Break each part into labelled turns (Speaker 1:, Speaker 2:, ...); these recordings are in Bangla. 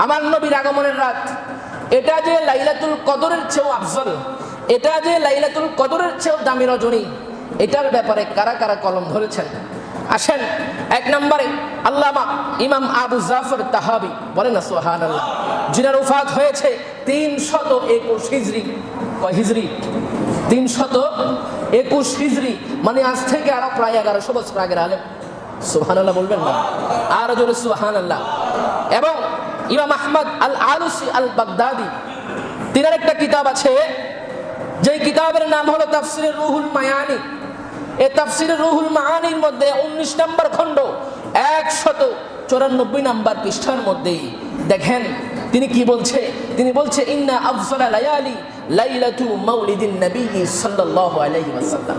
Speaker 1: আমার নবীর আগমনের রাত, এটা যে লাইলাতুল কদরের চেয়েও আফজল, এটা যে লাইলাতুল কদরের চেয়েও দামি রজনী, এটার ব্যাপারে কারা কারা কলম ধরেছেন? আসেন, এক নম্বরে আল্লামা ইমাম আবু জাফর তাহাবি, বলেন না সুবহানাল্লাহ, যিনার ওফাত হয়েছে 321 হিজরি। কয় হিজরি? 321 হিজরি, মানে আজ থেকে আরো প্রায় 1100 বছর আগের আলেম। সুবহানাল্লাহ বলবেন না? আর জোরে সুবহানাল্লাহ। এবং ইমাম আহমদ আল আলুসি আল বাগদাদি, তিনার একটা কিতাব আছে, যেই কিতাবের নাম হলো তাফসিরে রুহুল মায়ানি। এই তাফসিরে রুহুল মায়ানির মধ্যে 19 নম্বর খণ্ড 194 নম্বর পৃষ্ঠার মধ্যে দেখেন তিনি কি বলছে। তিনি বলছে, ইন্না আফজালা লায়ালি লাইলাতু মাউলিদিন নবী সাল্লাল্লাহু আলাইহি ওয়াসাল্লাম।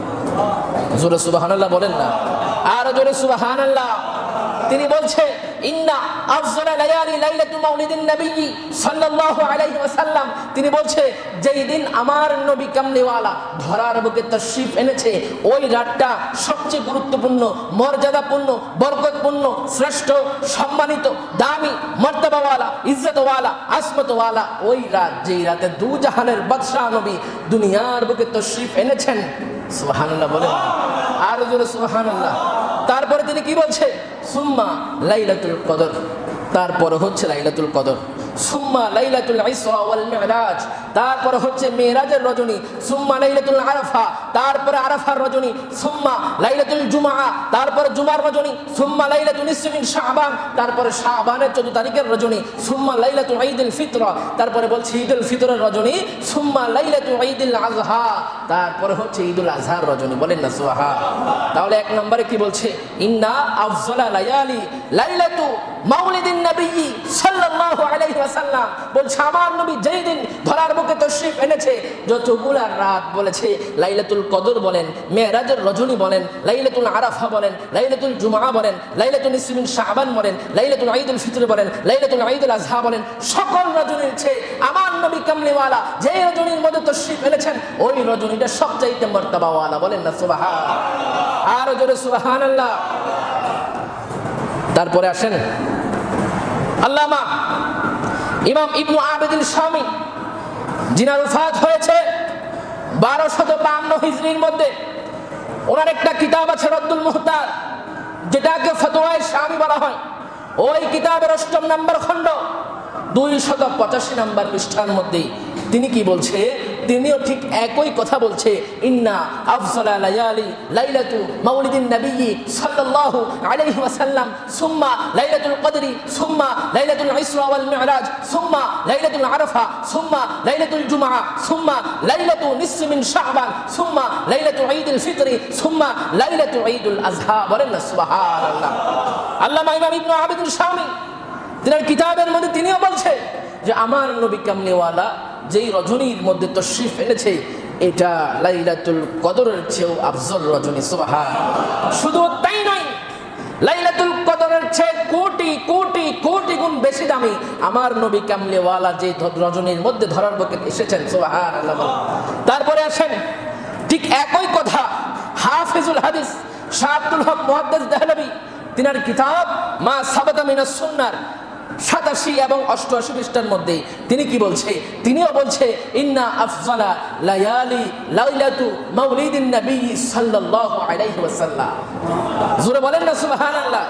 Speaker 1: জোরে সুবহানাল্লাহ বলেন না? আর জোরে সুবহানাল্লাহ। তিনি বলছে, ইন্না আফজালা লায়ালি লাইলাতু মাউলিদিন নবী সাল্লাল্লাহু আলাইহি ওয়াসাল্লাম। তিনি বলছে, যেই দিন আমার নবী কামলিওয়ালা ধরার বুকে তাশরীফ এনেছে, ওই রাতটা সবচেয়ে গুরুত্বপূর্ণ, মর্যাদাপূর্ণ, বরকতপূর্ণ, শ্রেষ্ঠ, সম্মানিত, দামি, মর্তবাওয়ালা, ইজ্জতওয়ালা, আসমতওয়ালা ওই রাত, যেই রাতে দু জাহানের বাদশাহ নবী দুনিয়ার বুকে তাশরীফ এনেছেন। সুবহানাল্লাহ বলেন, আর জোরে সুবহানাল্লাহ। তারপরে তিনি কি বলছে, সুম্মা লাইলাতুল কদর, তারপরে হচ্ছে লাইলাতুল কদর, সুম্মা লাইলাতুল ইসরা ওয়াল মিরাজ, তারপরে হচ্ছে মেরাজের রজনী, সুম্মা লাইলাতুল আরাফা, তারপরে আরাফার রজনী, সুম্মা লাইলাতুল জুমআ, তারপরে জুমার রজনী, সুম্মা লাইলাতুল নিসফি মিন শাবান, তারপরে শাবানের 14 তারিখের রজনী, সুম্মা লাইলাতুল ঈদুল ফিতর, তারপরে বলছে ঈদুল ফিতরের রজনী, সুম্মা লাইলাতুল ঈদুল আযহা, তারপরে হচ্ছে ঈদুল আযহার রজনী। বলেন না সুবহান। তাহলে এক নম্বরে কি বলছে, ইন্না আফজালা লায়ালি লাইলাতু মাউলিদিন নবী সাল্লাল্লাহু আলাইহি ওয়াসাল্লাম। বলছে আমার নবী যেই দিন ধরার বুকে তাশরীফ এনেছে, যতগুলা রাত বলেছে, লাইলাতুল কদর বলেন, মেরাজের রজনী বলেন, লাইলাতুল আরাফা বলেন, লাইলাতুল জুমআ বলেন, লাইলাতুল নিসফি মিন শাবান বলেন, লাইলাতুল ঈদুল ফিতর বলেন, লাইলাতুল ঈদুল আযহা বলেন, সকল রজনীর চেয়ে আমার নবী কামলিওয়ালা যেই রজনীর মধ্যে তাশরীফ এনেছেন, ওই রজনীটা সবচাইতে মর্তবাওয়ালা। বলেন না সুবহান। আর জোরে সুবহানাল্লাহ। তারপরে আসেন আল্লামা ইমাম ইবনু আবিদিল শামী, যিনার ওফাত হয়েছে 1252 হিজরির মধ্যে, ওনার একটা কিতাব আছে রদ্দুল মুহতার, যেটাকে ফতোয়ায়ে শামী বলা হয়। ওই কিতাবের 8 নম্বর খণ্ড 285 নম্বর পৃষ্ঠার মধ্যে তিনি কি বলছে, তিনিও ঠিক একই কথা বলছে, ইন্না আফজালা লায়ালি লাইলাতু মাউলিদিন নবী সাল্লাল্লাহু আলাইহি ওয়াসাল্লাম, সুম্মা লাইলাতুল কদরি, সুম্মা লাইলাতুল ইসরা ওয়াল মিরাজ, সুম্মা লাইলাতুল আরাফা, সুম্মা লাইলাতুল জুমআ, সুম্মা লাইলাতু নিসফি মিন শাবান, সুম্মা লাইলাতু ঈদুল ফিতরি, সুম্মা লাইলাতু ঈদুল আযহা। বলেন না সুবহানাল্লাহ। আল্লামা ইমাম ইবনু আবিদিল শামী তিনার কিতাবের মধ্যে তিনিও বলছে যে আমার নবী কামলিওয়ালা যেই রজনীর মধ্যে তাশরীফ এনেছে, এটা লাইলাতুল কদরের চেয়েও আফজল রজনী। সুবহানাল্লাহ। শুধু তাই নয়, লাইলাতুল কদরের চেয়ে কোটি কোটি কোটি গুণ বেশি দামি আমার নবী কামলিওয়ালা যে রজনীর মধ্যে ধরার বুকে এসেছেন। সুবহানাল্লাহ। তারপরে আসেন, ঠিক একই কথা হাফিজুল হাদিস শাহ আব্দুল হক মুহাদ্দিস দেহলভী তিনার কিতাব মা সাবাতা মিনাস সুন্নাহর 87 এবং 88 পৃষ্ঠার মধ্যে তিনি কি বলছে, তিনিও বলছে, ইন্না আফজালা লায়ালি লাইলাতু মাউলিদিন নবী সাল্লাল্লাহু আলাইহি ওয়াসাল্লাম। জোরে বলেন না সুবহানাল্লাহ।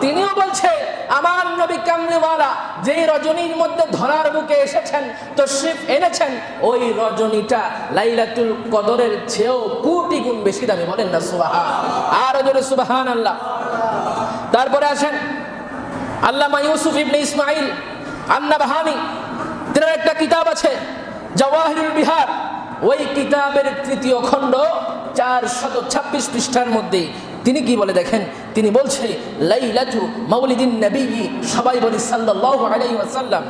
Speaker 1: তিনিও বলছে আমার নবী কামলিওয়ালা যেই রজনীর মধ্যে ধরার বুকে এসেছেন, তাশরীফ এনেছেন, ওই রজনীটা লাইলাতুল কদরের চেয়েও কোটি গুণ বেশি দামি। বলেন না সুবহান। আর জোরে সুবহানাল্লাহ। তারপরে আসেন আল্লামা ইউসুফ ইবনে ইসমাইল আন-নাবহানী, তার একটা কিতাব আছে জাওয়াহিরুল বিহার। ওই কিতাবের 3য় খণ্ড 426 পৃষ্ঠার মধ্যে তিনি কি বলে দেখেন, তিনি বলছে লাইলাতু মাউলিদিন নবী, সবাই বলি সাল্লাল্লাহু আলাইহি ওয়াসাল্লাম,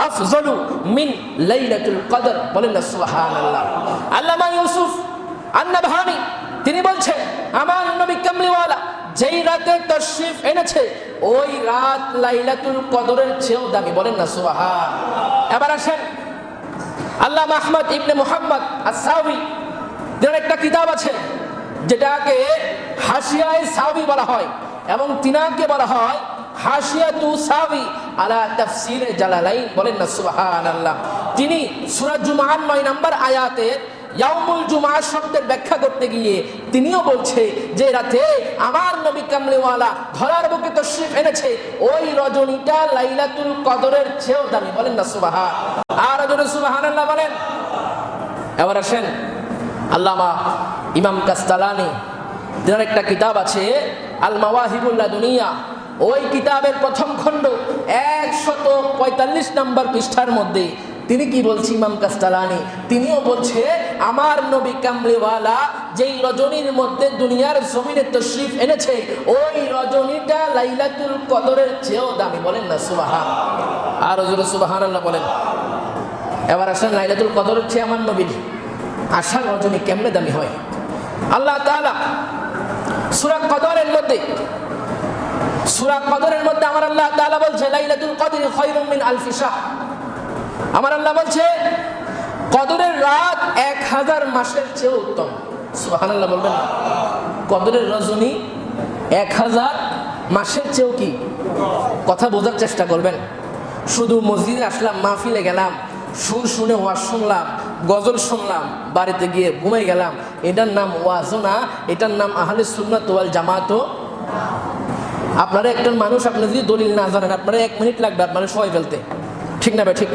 Speaker 1: আফজালু মিন লাইলাতুল কদর। বলেন না সুবহানাল্লাহ। আল্লামা ইউসুফ আন-নাবহানী তিনি বলছে আমার নবী কামলিওয়ালা যেই রাতে তাশরীফ এনেছে, ওই রাত লাইলাতুল কদরের চেয়েও দামি। বলেন না সুবহান। এবার আসেন আল্লামা আহমদ ইবনে মুহাম্মদ আস-সাউবি, তার একটা কিতাব আছে যেটাকে হাশিয়ায়ে সাউবি বলা হয়, এবং তিনাকে বলা হয় হাশিয়াতু সাউবি আলা তাফসিরে জালালাইন, বলেন না সুবহানাল্লাহ। তিনি সূরা জুমার 9 নম্বর আয়াতের ইয়াউমুল জুমআ শব্দের ব্যাখ্যা করতে গিয়ে তিনিও বলছে যে রাতে আমার নবী কামলিওয়ালা ধরার বুকে তশরিফ এনেছে, ওই রজনীটা লাইলাতুল কদরের চেয়েও দামি, বলেন না সুবহান। আর জোরে সুবহানাল্লাহ বলেন। এবার আসেন আল্লামা ইমাম কাস্তালানি, তার একটা কিতাব আছে আল মাওয়াহিবুল লাদুনিয়া, ওই কিতাবের প্রথম খণ্ড 145 নম্বর পৃষ্ঠার মধ্যে তিনি কি বলছে ইমাম কাস্তালানি, তিনিও বলছে আমার নবী কামলিওয়ালা যেই রজনীর মধ্যে দুনিয়ার জমিনে তশরিফ এনেছে, ওই রজনীটা লাইলাতুল কদরের চেয়েও দামি, বলেন না সুবহান। আর জোরে সুবহানাল্লাহ বলেন। এবার আসেন লাইলাতুল কদরের চেয়ে আমার নবীর আশার রজনী কেমনে দামি হয়। আল্লাহ তাআলা সূরা কদরের মধ্যে আমার আল্লাহ তাআলা বলছে লাইলাতুল কদরি খায়রুম মিন আলফি শাহর। আমার আল্লাহ বলছে কদরের রাত 1000 মাসের চেয়ে উত্তম। সুবহানাল্লাহ বলবেন না। কদরের রজনী 1000 মাসের চেয়েও কি, কথা বোঝার চেষ্টা করবেন। শুধু মসজিদে আসলাম, মাহফিলে গেলাম, সুর শুনে ওয়াজ শুনলাম, গজল শুনলাম, বাড়িতে গিয়ে ঘুমাই গেলাম, এটার নাম ওয়াজও না, এটার নাম আহলে সুন্নাত ওয়াল জামাতও। আপনারা একজন মানুষ, আপনি যদি দলিল না জানেন, আপনারা 1 মিনিট লাগবে আপনারা সবাই ফেলতে, ঠিক না ভাই? ঠিক।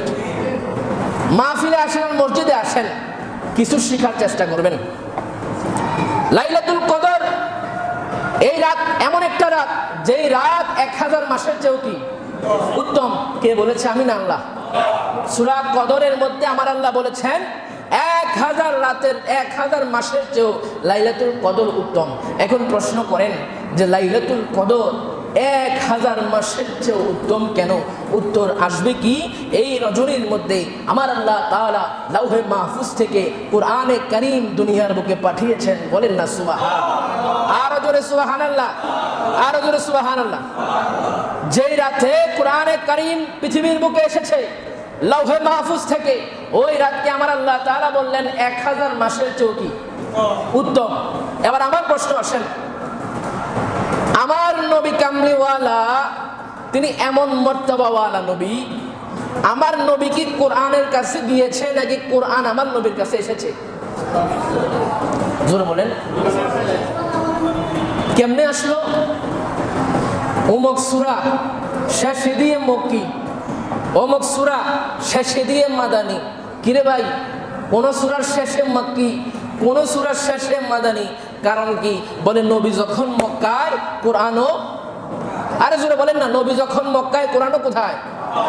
Speaker 1: মাহফিলে আসেন, মসজিদে আসেন, কিছু শেখার চেষ্টা করবেন। লাইলাতুল কদর এই রাত এমন একটা রাত, যেই রাত 1000 মাসের চেয়েও কি উত্তম। কে বলেছে? আমি না, আল্লাহ। সূরা কদরের মধ্যে আমার আল্লাহ বলেছেন 1000 রাতের 1000 মাসের চেয়েও লাইলাতুল কদর উত্তম। এখন প্রশ্ন করেন যে লাইলাতুল কদর 1000 মাসের চেয়েও উত্তম কেন? উত্তর আসবে কি, এই রজনীর মধ্যে আমার আল্লাহ তাআলা লাউহে মাহফুজ থেকে কোরআনে কারীম দুনিয়ার বুকে পাঠিয়েছেন, বলেন না সুবহান। আরো জোরে সুবহানাল্লাহ, আরো জোরে সুবহানাল্লাহ। যেই রাতে কোরআনে কারীম পৃথিবীর বুকে এসেছে লাউহে মাহফুজ থেকে, ওই রাতকে আমার আল্লাহ তাআলা বললেন 1000 মাসের চেয়েও কি উত্তম। এবার আমার প্রশ্ন আসেন, আমার নবী কামলিওয়ালা তিনি এমন মর্তবাওয়ালা নবী, আমার নবী কি কোরআনের কাছে গিয়েছে নাকি কোরআন আমার নবীর কাছে এসেছে? জোরে বলেন। কেমনে আসলো? অমুক সূরা শেষে দিয়ে মক্কি, অমুক সূরা শেষে দিয়ে মাদানী। কিরে ভাই, কোন সূরার শেষে মক্কি, কোন সূরার শেষে মাদানী? কারণ কি? বলে নবী যখন মক্কায়, কোরআনও। আরে জোরে বলেন না, নবী যখন মক্কায়, কোরআনও কোথায়?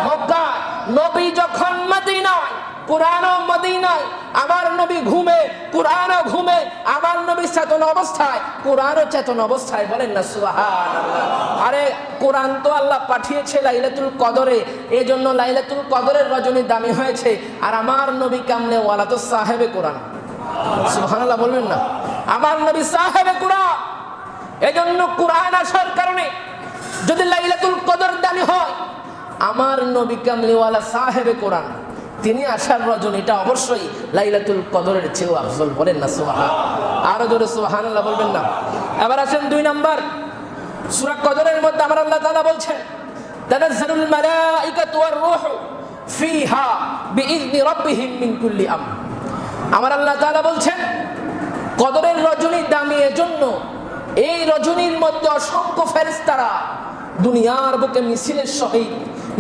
Speaker 1: মক্কায়। নবী যখন মদিনায়, কোরআনও মদিনায়। আমার নবী ঘুমে, কোরআনও ঘুমে। আমার নবী চেতন অবস্থায়, কোরআনও চেতন অবস্থায়, বলেন না সুবহানাল্লাহ। আরে কোরআন তো আল্লাহ পাঠিয়েছে লাইলাতুল কদরে, এজন্য লাইলাতুল কদরের রজনী দামি হয়েছে। আর আমার নবী কামলিওয়ালা তো সাহেবে কোরআন, সুবহানাল্লাহ বলবেন না। আমার নবী সাহেবে কোরআন, এজন্য কোরআন আসার কারণে যদি লাইলাতুল কদর দামি হয়, আমার নবী কামলিওয়ালা সাহেবে কোরআন, তিনি আসার রজনীটা অবশ্যই লাইলাতুল কদরের চেয়েও আফজল, বলেন না সুবহান। আরো জোরে সুবহানাল্লাহ বলবেন না। এবার আসেন 2 নাম্বার সূরা কদরের মধ্যে আমার আল্লাহ তাআলা বলছেন তানাজ্জালুল মালাইকাতু ওয়ার রূহু ফিহা বিইذনি রাব্বিহিম মিন কুল্লি আমর। আমার আল্লাহ তাআলা বলছেন কদরের রজনী দামি এজন্য, এই রজনীর মধ্যে অসংখ্য ফেরেশতারা দুনিয়ার বুকে মিছিলের সহিত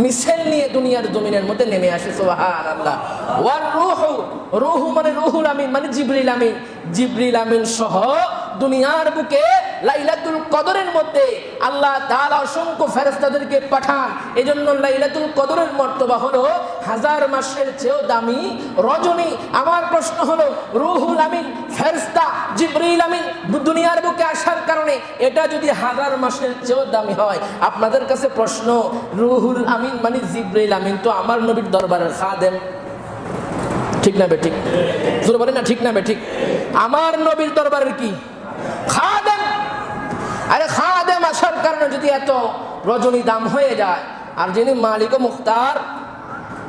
Speaker 1: মিছিল নিয়ে দুনিয়ার জমিনের মধ্যে নেমে আসে। সুবহানাল্লাহ। ওয়ার রূহু, রূহু মানে রুহুল আমিন, মানে জিবরিল আমিন। জিবরিল আমিন সহ দুনিয়ার বুকে লাইলাতুল কদরের মধ্যে আল্লাহ তাআলা অসংখ্য ফেরেশতাদেরকে পাঠান। এজন্য লাইলাতুল কদরের মর্তবা হলো 1000 মাসের চেয়েও দামি রজনী। আমার প্রশ্ন হলো, রুহুল আমিন ফেরেশতা জিবরিল আমিন দুনিয়ার বুকে আসার কারণে এটা যদি 1000 মাসের চেয়েও দামি হয়, আপনাদের কাছে প্রশ্ন, রুহুল আমিন মানে জিবরিল আমিন তো আমার নবীর দরবারের খাদেম, ঠিক না বেঠিক? জোরে বলেন না, ঠিক না বেঠিক? আমার নবীর দরবারের কি খাদেম। আরে খাদেম আসার কারণে যদি এত রজনী দাম হয়ে যায়, আর যিনি মালিক ও মুখতার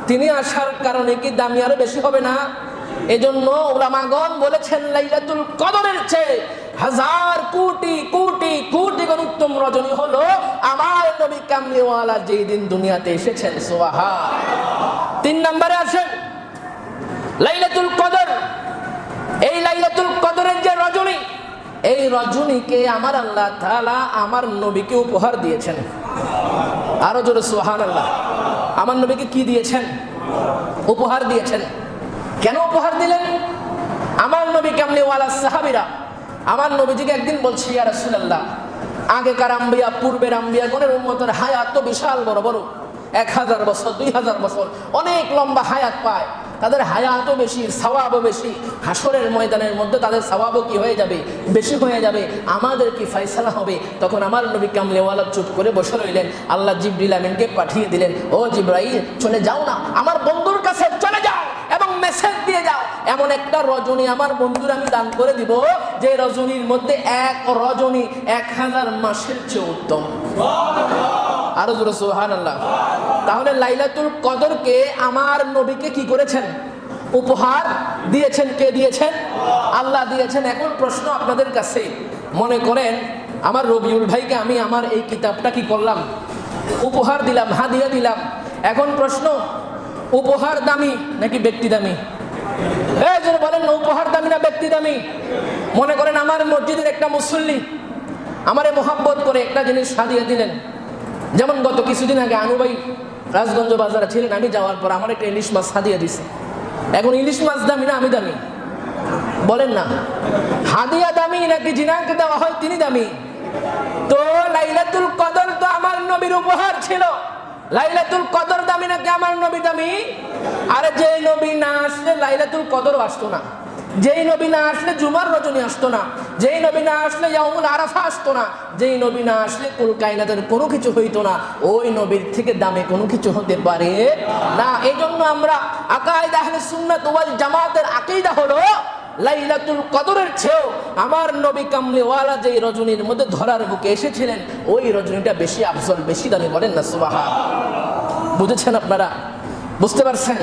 Speaker 1: তিনি আসার কারণে কি দামি আরো বেশি হবে না? এজন্য উলামাগণ বলেছেন লাইলাতুল কদরের চেয়ে হাজার কোটি কোটি কোটি গুণ উত্তম রজনী হলো আমার নবী কামলিওয়ালা যেই দিন দুনিয়াতে এসেছেন। সুবহানাল্লাহ। 3 নম্বরে আসেন লাইলাতুল কদর। এই লাইলাতুল কদরের যে রজনী, এই রজনীকে আমার আল্লাহ তাআলা আমার নবীকে উপহার দিয়েছেন। আরো জোরে সুবহানাল্লাহ। আমার নবীকে কি দিয়েছেন? উপহার দিয়েছেন। কেন উপহার দিলেন? আমার নবী কামলিওয়ালা সাহাবীরা আমার নবীজিকে একদিন বলছে, ইয়া রাসূলুল্লাহ, আগেকার আম্বিয়া, পূর্বের আম্বিয়াগণের উম্মতের হায়াত তো বিশাল বড় বড়, 1000 বছর 2000 বছর, অনেক লম্বা হায়াত পায়, তাদের হায়াতও বেশি, সওয়াবও বেশি, হাসরের ময়দানের মধ্যে তাদের সওয়াবও কি হয়ে যাবে? বেশি হয়ে যাবে। আমাদের কি ফয়সালা হবে? তখন আমার নবী কামলিওয়ালা চুপ করে বসে রইলেন। আল্লাহ জিবরিল আমিনকে পাঠিয়ে দিলেন, ও জিবরাইল, চলে যাও না, আমার বন্ধুর কাছে চলে যাও এবং মেসেজ দিয়ে যাও, এমন একটা রজনী আমার বন্ধুর আমি দান করে দিব যে রজনীর মধ্যে এক রজনী 1000 মাসের চেয়ে উত্তম। আরো জোরে সুবহানাল্লাহ। তাহলে লাইলাতুল কদরকে আমার নবীকে কি করেছেন? উপহার দিয়েছেন। কে দিয়েছেন? আল্লাহ দিয়েছেন। এখন প্রশ্ন আপনাদের কাছে, মনে করেন আমার রবিউল ভাইকে আমি আমার এই কিতাবটা কি করলাম? উপহার দিলাম, হাদিয়া দিলাম। এখন প্রশ্ন, উপহার দামি নাকি ব্যক্তি দামি? এই যে বলেন না, উপহার দামি না ব্যক্তি দামি? মনে করেন আমার মসজিদের একটা মুসল্লি আমারে মোহাব্বত করে একটা জিনিস হাদিয়া দিলেন। যেমন গত কিছুদিন আগে আনু ভাই রাজগঞ্জ বাজারে ছিলেন, আমি যাওয়ার পর আমার একটা ইলিশ মাছ হাদিয়া দিছে। এখন ইলিশ মাছ দামি না আমি দামি? বলেন না, হাদিয়া দামি নাকি যিনাকে দেওয়া হয় তিনি দামি? তো লাইলাতুল কদর তো আমার নবীর উপহার ছিল। লাইলাতুল কদর দামি নাকি আমার নবী দামি? আরে যেই নবী না আসলে লাইলাতুল কদরও আসতো না, যেই নবী না আসলে জুমার রজনী আসতো না, যেই নবী না আসলে ইয়াউমুল আরাফা আসতো না, যেই নবী না আসলে কুল কায়নাতের কোনো কিছু হইতো না। ওই নবীর থেকে দামে কোনো কিছু হতে পারে না। এই জন্য আমরা আকায়েদ আহলে সুন্নাত ওয়াল জামাতের আকীদা হলো লাইলাতুল কদরের চেয়েও আমার নবী কামলিওয়ালা যেই রজনীর মধ্যে ধরার বুকে এসেছিলেন ওই রজনীটা বেশি আফজল, বেশি দামি। বলেন না সুবহানাল্লাহ। বুঝেছেন আপনারা? বুঝতে পারছেন?